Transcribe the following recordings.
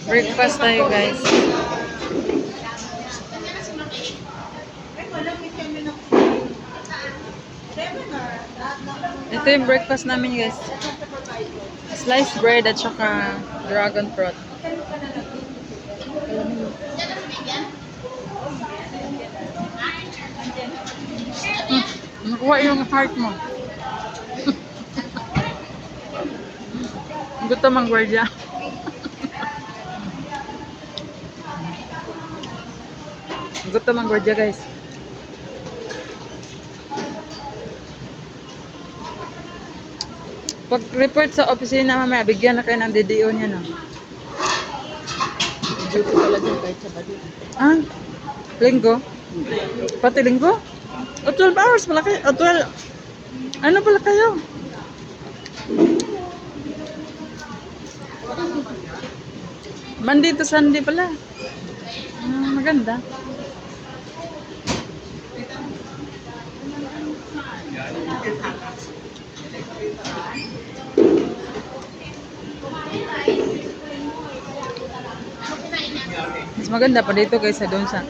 Breakfast tayo, guys. Ito yung breakfast namin, guys. Sliced bread at saka dragon fruit. Nakuha yung heart mo. Gutom ang gwardiya. Gutom ang gwardiya, guys. Pag-report sa opisina mamaya, bigyan na kayo ng DDO niya, no? Duty pala dyan kahit sa bali. Ah, linggo? Pati linggo? O 12 hours pala kayo? O 12... Ano pala kayo? Monday to Sunday pala. Maganda. Mas maganda pa dito kaysa doon sa...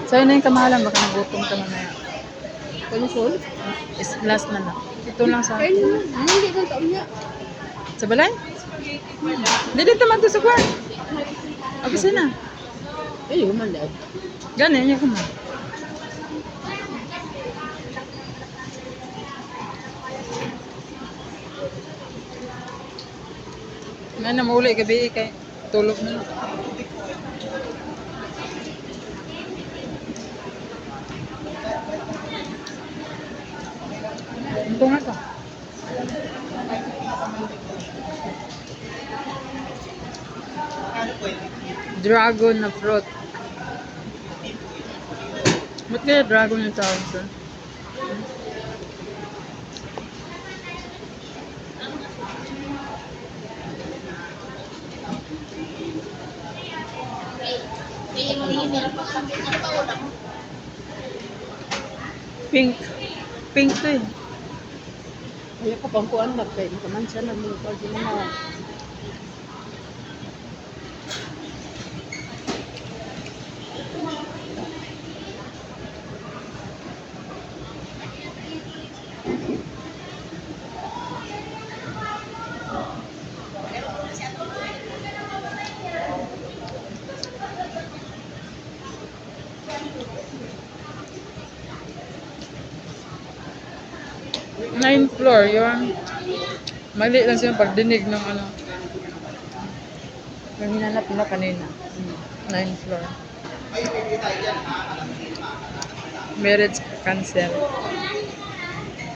Sa'yo na yung kamahalan, baka nagutom ka mamaya. Palusol? Is last na lang. Ito lang sa... Kain mo. Hindi kang taon niya. Sa balay? Hindi dito man to sa kwan. Opisina. Ay, humandag. Ganin niya kumain. May na mauli gabi kay tulog na. Ito nga to. Dragon na fruit. Ba't kaya dragon yung tawag doon? Pink. Pink to eh. Kaya ka pang kuan na kain ka man siya nagmukha din na. Ninth floor, yung mali lang siya pagdinig ng ano. Yung hinanap na kanina. Ninth floor. Marriage cancel.